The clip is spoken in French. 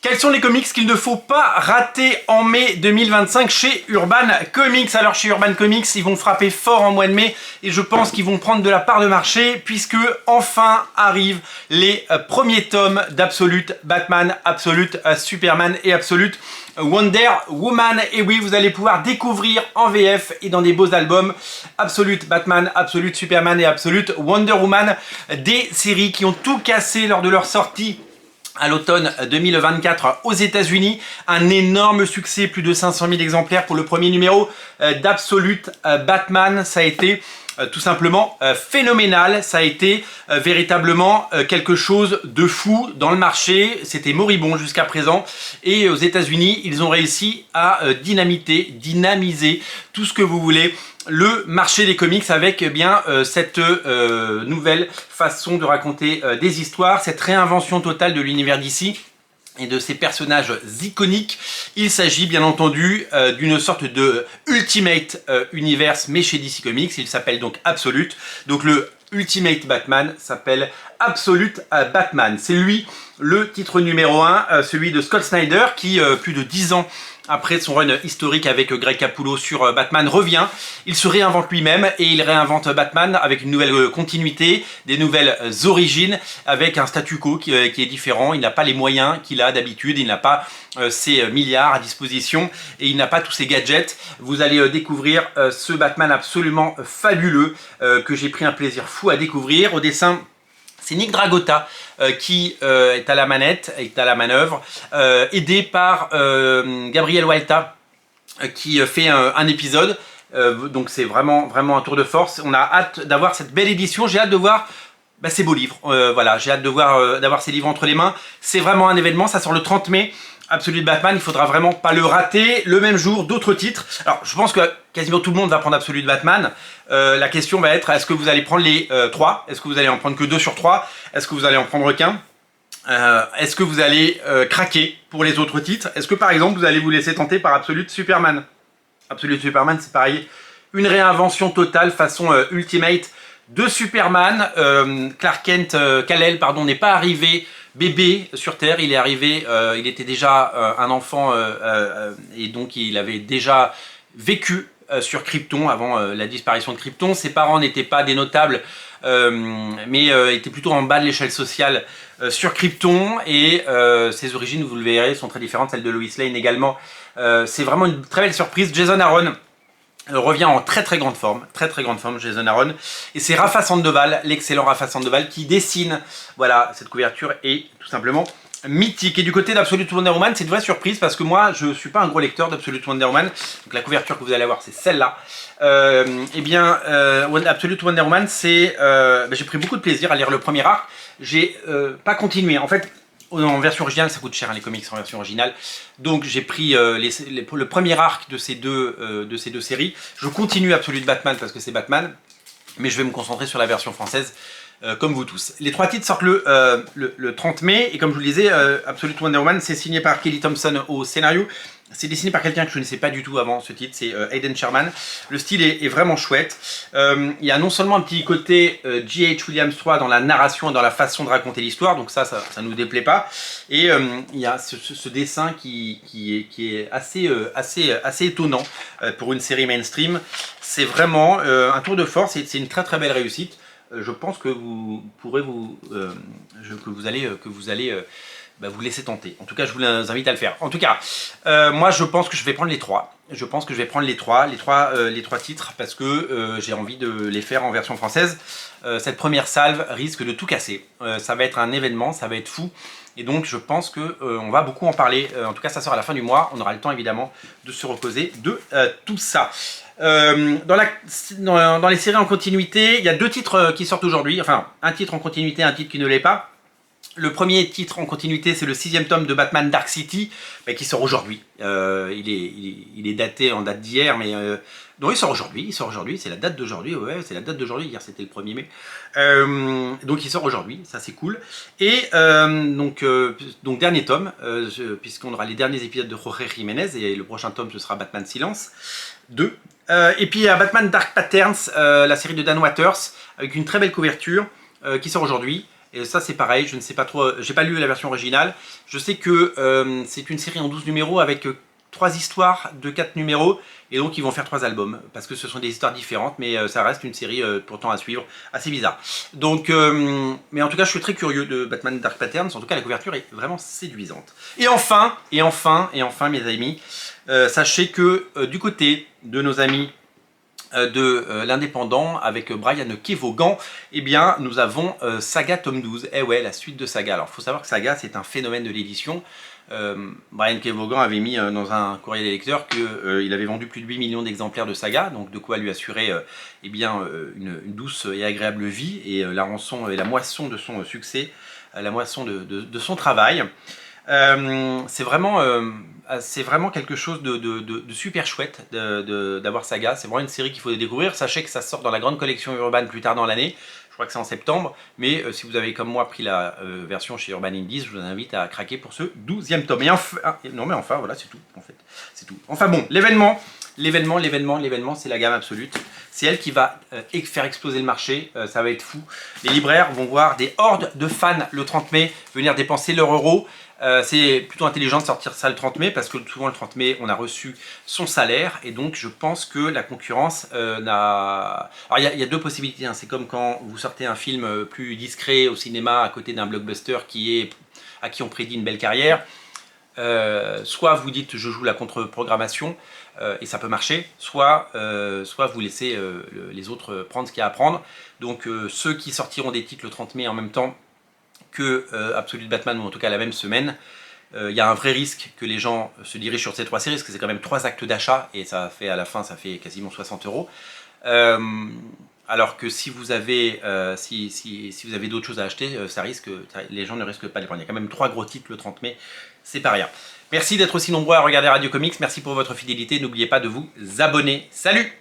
Quels sont les comics qu'il ne faut pas rater en mai 2025 chez Urban Comics? Alors chez Urban Comics, ils vont frapper fort en mois de mai et je pense qu'ils vont prendre de la part de marché puisque enfin arrivent les premiers tomes d'Absolute Batman, Absolute Superman et Absolute Wonder Woman. Et oui, vous allez pouvoir découvrir en VF et dans des beaux albums Absolute Batman, Absolute Superman et Absolute Wonder Woman, des séries qui ont tout cassé lors de leur sortie à l'automne 2024 aux États-Unis. Un énorme succès, plus de 500 000 exemplaires pour le premier numéro d'Absolute Batman. Ça a été tout simplement phénoménal. Ça a été véritablement quelque chose de fou dans le marché. C'était moribond jusqu'à présent. Et aux États-Unis, ils ont réussi à dynamiser tout ce que vous voulez, le marché des comics avec cette nouvelle façon de raconter des histoires, cette réinvention totale de l'univers d'ici et de ces personnages iconiques. Il s'agit bien entendu d'une sorte de Ultimate Universe mais chez DC Comics. Il s'appelle donc Absolute. Donc le Ultimate Batman s'appelle Absolute Batman. C'est lui le titre numéro 1, celui de Scott Snyder qui plus de 10 ans après son run historique avec Greg Capullo sur Batman revient. Il se réinvente lui-même et il réinvente Batman avec une nouvelle continuité, des nouvelles origines, avec un statu quo qui est différent. Il n'a pas les moyens qu'il a d'habitude, il n'a pas ses milliards à disposition et il n'a pas tous ses gadgets. Vous allez découvrir ce Batman absolument fabuleux que j'ai pris un plaisir fou à découvrir. Au dessin, c'est Nick Dragotta qui est à la manette, est à la manœuvre, aidé par Gabriel Walta qui fait un épisode. Donc c'est vraiment un tour de force. On a hâte d'avoir cette belle édition. J'ai hâte de voir ces beaux livres. Voilà, j'ai hâte de voir d'avoir ces livres entre les mains. C'est vraiment un événement. Ça sort le 30 mai. Absolute Batman, il faudra vraiment pas le rater. Le même jour, d'autres titres. Alors, je pense que quasiment tout le monde va prendre Absolute Batman. La question va être, est-ce que vous allez prendre les 3? Est-ce que vous allez en prendre que 2 sur 3? Est-ce que vous allez en prendre qu'un? Est-ce que vous allez craquer pour les autres titres? Est-ce que par exemple, vous allez vous laisser tenter par Absolute Superman? Absolute Superman, c'est pareil. Une réinvention totale façon Ultimate de Superman. Clark Kent, Kal-El, pardon, n'est pas arrivé bébé sur Terre, il est arrivé, il était déjà un enfant et donc il avait déjà vécu sur Krypton avant la disparition de Krypton. Ses parents n'étaient pas des notables mais étaient plutôt en bas de l'échelle sociale sur Krypton et ses origines, vous le verrez, sont très différentes, celles de Lois Lane également. C'est vraiment une très belle surprise. Jason Aaron revient en très grande forme, Jason Aaron. Et c'est Rafa Sandoval, l'excellent Rafa Sandoval, qui dessine. Voilà, cette couverture est tout simplement mythique. Et du côté d'Absolute Wonder Woman, c'est une vraie surprise parce que moi, je ne suis pas un gros lecteur d'Absolute Wonder Woman. Donc la couverture que vous allez avoir, c'est celle-là. Absolute Wonder Woman, c'est... j'ai pris beaucoup de plaisir à lire le premier arc. J'ai pas continué. En fait, en version originale, ça coûte cher, hein, les comics en version originale. Donc j'ai pris le premier arc de ces deux séries. Je continue Absolute Batman parce que c'est Batman, mais je vais me concentrer sur la version française, comme vous tous. Les 3 titres sortent le 30 mai, et comme je vous le disais, Absolute Wonder Woman, c'est signé par Kelly Thompson au scénario. C'est dessiné par quelqu'un que je ne sais pas du tout avant ce titre, c'est Aidan Sherman. Le style est vraiment chouette. Il y a non seulement un petit côté J.H. Williams 3 dans la narration et dans la façon de raconter l'histoire, donc ça nous déplaît pas. Et il y a ce dessin qui est assez étonnant pour une série mainstream. C'est vraiment un tour de force, c'est une très belle réussite. Je pense que vous pourrez vous laisser tenter. En tout cas, je vous invite à le faire. En tout cas, moi, je pense que je vais prendre les 3. Je pense que je vais prendre les trois titres parce que j'ai envie de les faire en version française. Cette première salve risque de tout casser. Ça va être un événement, ça va être fou. Et donc, je pense que on va beaucoup en parler. En tout cas, ça sort à la fin du mois. On aura le temps, évidemment, de se reposer de tout ça. Dans les séries en continuité, il y a 2 titres qui sortent aujourd'hui. Enfin, un titre en continuité, un titre qui ne l'est pas. Le premier titre en continuité, c'est le 6e tome de Batman Dark City, qui sort aujourd'hui. Il est daté en date d'hier, mais non, il sort aujourd'hui, c'est la date d'aujourd'hui, ouais, c'est la date d'aujourd'hui, hier c'était le 1er mai. Donc il sort aujourd'hui, ça c'est cool. Et donc dernier tome, puisqu'on aura les derniers épisodes de Jorge Jiménez, et le prochain tome ce sera Batman Silence 2. Et puis il y a Batman Dark Patterns, la série de Dan Watters, avec une très belle couverture, qui sort aujourd'hui. Et ça c'est pareil, je ne sais pas trop, j'ai pas lu la version originale. Je sais que c'est une série en 12 numéros avec 3 histoires de 4 numéros. Et donc ils vont faire 3 albums, parce que ce sont des histoires différentes, mais ça reste une série pourtant à suivre, assez bizarre. Donc, mais en tout cas je suis très curieux de Batman Dark Patterns, en tout cas la couverture est vraiment séduisante. Et enfin mes amis, sachez que du côté de nos amis de l'Indépendant avec Brian Kevogan, eh bien nous avons Saga tome 12, eh ouais, la suite de Saga. Alors il faut savoir que Saga c'est un phénomène de l'édition. Brian Kevogan avait mis dans un courrier des lecteurs qu'il avait vendu plus de 8 millions d'exemplaires de Saga, donc de quoi lui assurer eh bien, une douce et agréable vie et la rançon et la moisson de son succès, la moisson de son travail. C'est vraiment quelque chose de super chouette d'avoir Saga. C'est vraiment une série qu'il faut découvrir. Sachez que ça sort dans la grande collection Urban plus tard dans l'année. Je crois que c'est en septembre. Mais si vous avez comme moi pris la version chez Urban Indies, je vous invite à craquer pour ce 12e tome. Et non mais enfin voilà, c'est tout en fait. C'est tout. Enfin bon, l'événement, c'est la gamme absolue. C'est elle qui va faire exploser le marché, ça va être fou. Les libraires vont voir des hordes de fans le 30 mai venir dépenser leur euro. C'est plutôt intelligent de sortir ça le 30 mai parce que souvent le 30 mai on a reçu son salaire et donc je pense que la concurrence n'a... Alors il y a deux possibilités, hein. C'est comme quand vous sortez un film plus discret au cinéma à côté d'un blockbuster à qui on prédit une belle carrière. Soit vous dites je joue la contre-programmation et ça peut marcher, soit vous laissez les autres prendre ce qu'il y a à prendre. Donc ceux qui sortiront des titres le 30 mai en même temps que Absolute Batman, ou en tout cas la même semaine, il y a un vrai risque que les gens se dirigent sur ces 3 séries, parce que c'est quand même 3 actes d'achat, et ça fait à la fin, ça fait quasiment 60 €. Alors que si vous avez, si vous avez d'autres choses à acheter, les gens ne risquent pas de les prendre. Il y a quand même 3 gros titres le 30 mai, c'est pas rien. Merci d'être aussi nombreux à regarder Radio Comics, merci pour votre fidélité, n'oubliez pas de vous abonner. Salut!